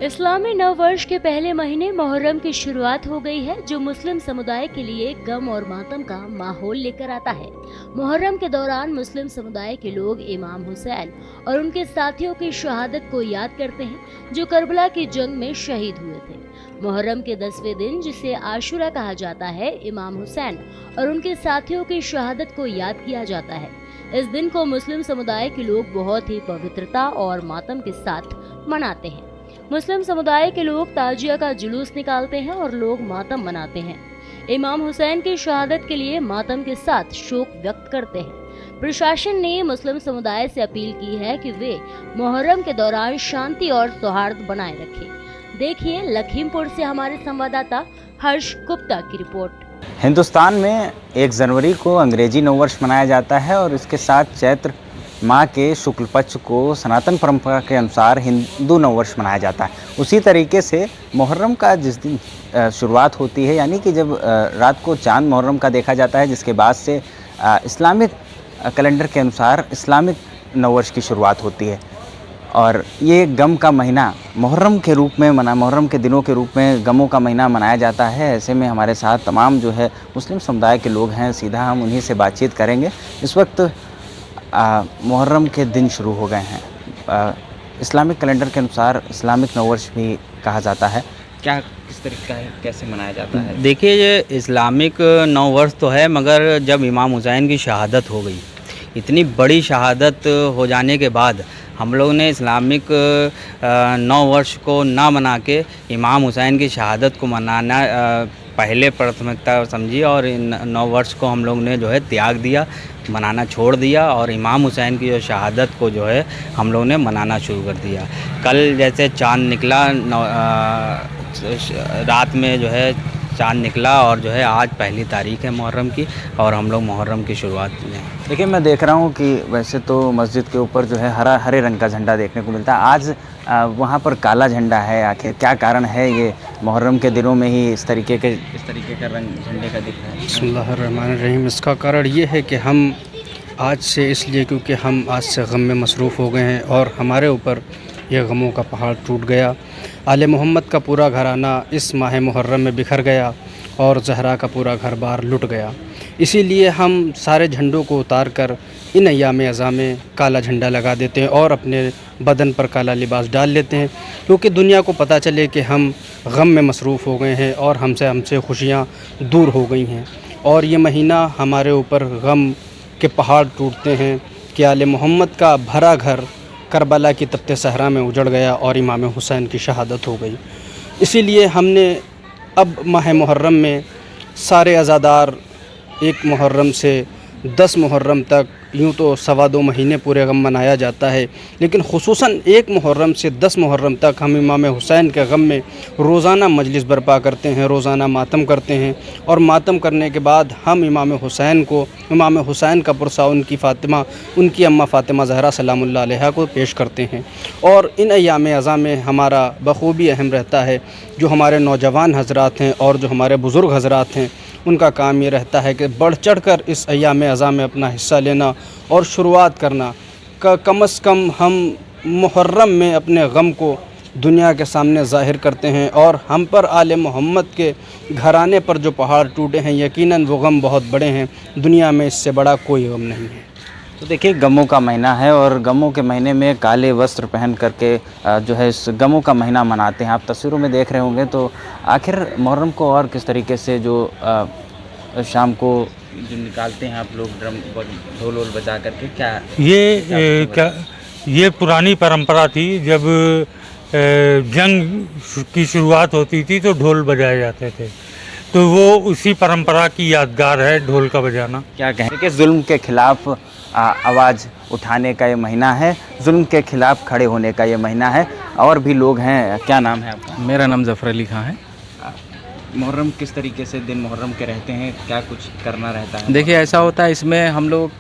इस्लामी नव वर्ष के पहले महीने मुहर्रम की शुरुआत हो गई है, जो मुस्लिम समुदाय के लिए गम और मातम का माहौल लेकर आता है। मुहर्रम के दौरान मुस्लिम समुदाय के लोग इमाम हुसैन और उनके साथियों की शहादत को याद करते हैं, जो करबला की जंग में शहीद हुए थे। मुहर्रम के 10वें दिन, जिसे आशुरा कहा जाता है, इमाम हुसैन और उनके साथियों की शहादत को याद किया जाता है। इस दिन को मुस्लिम समुदाय के लोग बहुत ही पवित्रता और मातम के साथ मनाते हैं। मुस्लिम समुदाय के लोग ताजिया का जुलूस निकालते हैं और लोग मातम मनाते हैं। इमाम हुसैन की शहादत के लिए मातम के साथ शोक व्यक्त करते हैं। प्रशासन ने मुस्लिम समुदाय से अपील की है कि वे मुहर्रम के दौरान शांति और सौहार्द बनाए रखें। देखिए लखीमपुर से हमारे संवाददाता हर्ष गुप्ता की रिपोर्ट। हिंदुस्तान में 1 जनवरी को अंग्रेजी नववर्ष मनाया जाता है और इसके साथ चैत्र माह के शुक्ल पक्ष को सनातन परंपरा के अनुसार हिंदू नववर्ष मनाया जाता है। उसी तरीके से मुहर्रम का जिस दिन शुरुआत होती है, यानी कि जब रात को चांद मुहर्रम का देखा जाता है, जिसके बाद से इस्लामिक कैलेंडर के अनुसार इस्लामिक नववर्ष की शुरुआत होती है। और ये गम का महीना मुहर्रम के रूप में मुहर्रम के दिनों के रूप में गमों का महीना मनाया जाता है। ऐसे में हमारे साथ तमाम जो है मुस्लिम समुदाय के लोग हैं, सीधा हम उन्हीं से बातचीत करेंगे। इस वक्त मुहर्रम के दिन शुरू हो गए हैं। इस्लामिक कैलेंडर के अनुसार इस्लामिक नववर्ष भी कहा जाता है। क्या किस तरीके का है, कैसे मनाया जाता है? देखिए, ये इस्लामिक नववर्ष तो है, मगर जब इमाम हुसैन की शहादत हो गई, इतनी बड़ी शहादत हो जाने के बाद हम लोग ने इस्लामिक नववर्ष को ना मना के इमाम हुसैन की शहादत को मनाना पहले प्राथमिकता समझी और इन नववर्ष को हम लोग ने जो है त्याग दिया, मनाना छोड़ दिया और इमाम हुसैन की जो शहादत को जो है हम लोग ने मनाना शुरू कर दिया। कल जैसे चांद निकला, रात में जो है चांद निकला और जो है आज पहली तारीख है मुहर्रम की और हम लोग मुहर्रम की शुरुआत में हैं। देखिए, मैं देख रहा हूँ कि वैसे तो मस्जिद के ऊपर जो है हरे रंग का झंडा देखने को मिलता है, आज वहाँ पर काला झंडा है। आखिर क्या कारण है ये मुहर्रम के दिनों में ही इस तरीके का रंग झंडे का दिख रहा है? बिस्मिल्लाहिर्रहमानिर्रहीम। इसका कारण ये है कि हम आज से इसलिए क्योंकि हम आज से गम में मसरूफ़ हो गए हैं और हमारे ऊपर यह गमों का पहाड़ टूट गया। आले मोहम्मद का पूरा घराना इस माह मुहर्रम में बिखर गया और ज़हरा का पूरा घर बार लुट गया। इसीलिए हम सारे झंडों को उतार कर इन अय्याम अज़ा में काला झंडा लगा देते हैं और अपने बदन पर काला लिबास डाल लेते हैं, क्योंकि दुनिया को पता चले कि हम गम में मसरूफ़ हो गए हैं और हमसे खुशियाँ दूर हो गई हैं। और ये महीना हमारे ऊपर गम के पहाड़ टूटते हैं कि आले मोहम्मद का भरा घर करबला की तप्ते सहरा में उजड़ गया और इमाम हुसैन की शहादत हो गई। इसीलिए हमने अब माह मुहर्रम में सारे अज़ादार 1 मुहर्रम से 10 मुहर्रम तक, यूँ तो 2.25 महीने पूरे गम मनाया जाता है, लेकिन खुसूसन 1 मुहर्रम से 10 मुहर्रम तक हम इमाम हुसैन के गम में रोज़ाना मजलिस बर्पा करते हैं, रोज़ाना मातम करते हैं। और मातम करने के बाद हम इमाम हुसैन का पुरसा उनकी अम्मा फ़ातिमा ज़हरा सलामुल्लाह अलैहा को पेश करते हैं। और इन अय्याम अज़ा में हमारा बखूबी अहम रहता है, जो हमारे नौजवान हज़रात हैं और जो हमारे बुज़ुर्ग हज़रात हैं, उनका काम ये रहता है कि बढ़ चढ़ कर इस अय्याम अज़ा में अपना हिस्सा लेना और शुरुआत करना। कम अज़ कम हम मुहर्रम में अपने गम को दुनिया के सामने ज़ाहिर करते हैं और हम पर आले मोहम्मद के घराने पर जो पहाड़ टूटे हैं, यकीनन वो गम बहुत बड़े हैं। दुनिया में इससे बड़ा कोई गम नहीं है। तो देखिए, गमों का महीना है और गमों के महीने में काले वस्त्र पहन करके जो है इस गमों का महीना मनाते हैं। आप तस्वीरों में देख रहे होंगे। तो आखिर मुहर्रम को और किस तरीके से जो शाम को जो निकालते हैं आप लोग ड्रम ढोल वोल बजा करके, क्या ये पुरानी परंपरा थी। जब जंग की शुरुआत होती थी तो ढोल बजाए जाते थे, तो वो उसी परंपरा की यादगार है ढोल का बजाना। क्या कहें कि जुल्म के खिलाफ आवाज़ उठाने का ये महीना है, जुल्म के खिलाफ खड़े होने का ये महीना है। और भी लोग हैं। क्या नाम है आपका? मेरा नाम ज़फ़र अली खां है। मुहर्रम किस तरीके से दिन मुहर्रम के रहते हैं, क्या कुछ करना रहता है? देखिए, ऐसा होता है, इसमें हम लोग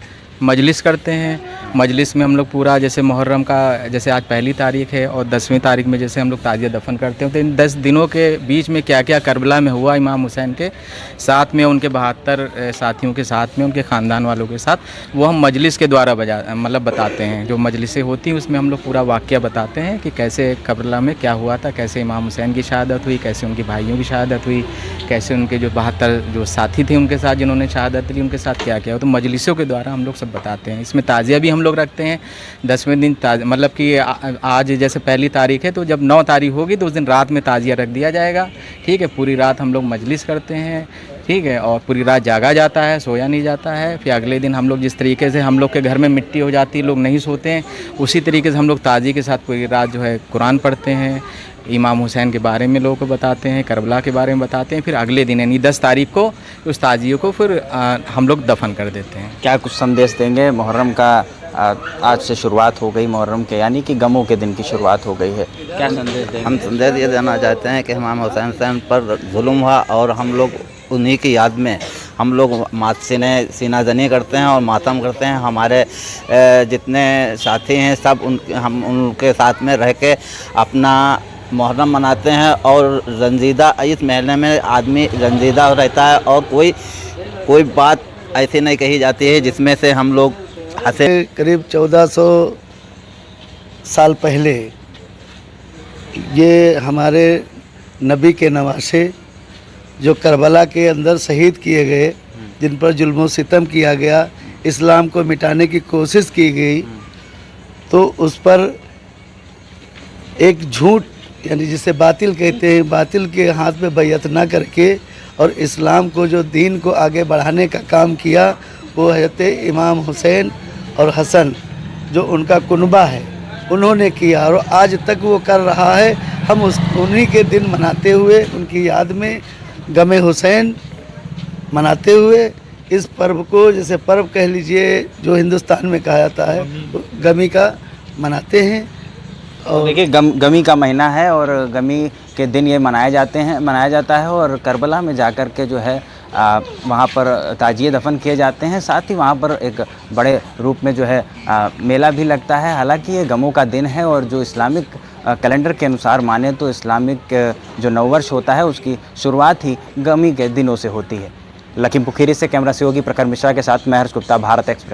मजलिस करते हैं। मजलिस में हम लोग पूरा जैसे मुहर्रम का जैसे आज पहली तारीख है और 10वीं तारीख में जैसे हम लोग ताज़िया दफन करते हैं, तो इन 10 दिनों के बीच में क्या क्या करबला में हुआ इमाम हुसैन के साथ में, उनके 72 साथियों के साथ में, उनके ख़ानदान वालों के साथ, वो हम मजलिस के द्वारा बताते हैं। जो मजलिसें होती हैं उसमें हम लोग पूरा वाक़या बताते हैं कि कैसे करबला में क्या हुआ था, कैसे इमाम हुसैन की शहादत हुई, कैसे उनके भाइयों की शहादत हुई, कैसे उनके जो 72 जो साथी थे उनके साथ जिन्होंने शहादत ली, उनके साथ क्या क्या हो, तो मजलिसों के द्वारा हम लोग सब बताते हैं। इसमें ताज़िया भी हम लोग रखते हैं 10वें दिन, मतलब कि आज जैसे पहली तारीख है तो जब 9 तारीख होगी तो उस दिन रात में ताज़िया रख दिया जाएगा। ठीक है, पूरी रात हम लोग मजलिस करते हैं। ठीक है, और पूरी रात जागा जाता है, सोया नहीं जाता है। फिर अगले दिन हम लोग जिस तरीके से हम लोग के घर में मिट्टी हो जाती है, लोग नहीं सोते हैं, उसी तरीके से हम लोग ताज़ी के साथ पूरी रात जो है कुरान पढ़ते हैं, इमाम हुसैन के बारे में लोगों को बताते हैं, करबला के बारे में बताते हैं। फिर अगले दिन यानी 10 तारीख को उस ताज़ियों को फिर हम लोग दफन कर देते हैं। क्या कुछ संदेश देंगे? मुहर्रम का आज से शुरुआत हो गई, मुहर्रम के यानी कि गमों के दिन की शुरुआत हो गई है, क्या संदेश देंगे? हम संदेश ये देना चाहते हैं कि इमाम हुसैन पर जुल्म हुआ और हम लोग उन्हीं की याद में हम लोग सीना जनी करते हैं और मातम करते हैं। हमारे जितने साथी हैं सब हम उनके साथ में रह के अपना मुहर्रम मनाते हैं। और रंजीदा, इस महीने में आदमी रंजीदा रहता है और कोई बात ऐसी नहीं कही जाती है जिसमें से हम लोग हंसे। करीब 1400 साल पहले ये हमारे नबी के नवासे जो करबला के अंदर शहीद किए गए, जिन पर जुल्म सितम किया गया, इस्लाम को मिटाने की कोशिश की गई, तो उस पर एक झूठ यानी जिसे बातिल कहते हैं, बातिल के हाथ में बैयत ना करके और इस्लाम को जो दीन को आगे बढ़ाने का काम किया, वो हज़रत इमाम हुसैन और हसन जो उनका कुनबा है उन्होंने किया और आज तक वो कर रहा है। हम उन्हीं के दिन मनाते हुए, उनकी याद में गमे हुसैन मनाते हुए इस पर्व को, जैसे पर्व कह लीजिए जो हिंदुस्तान में कहा जाता है, गमी का मनाते हैं। और देखिए गमी का महीना है और गमी के दिन ये मनाया जाता है और करबला में जाकर के जो है वहाँ पर ताजिए दफन किए जाते हैं। साथ ही वहाँ पर एक बड़े रूप में जो है मेला भी लगता है। हालांकि ये गमों का दिन है और जो इस्लामिक कैलेंडर के अनुसार माने तो इस्लामिक जो नववर्ष होता है उसकी शुरुआत ही गमी के दिनों से होती है। लखीमपुर खीरी से कैमरा सहयोगी प्रखर मिश्रा के साथ मैं हर्ष गुप्ता, भारत एक्सप्रेस।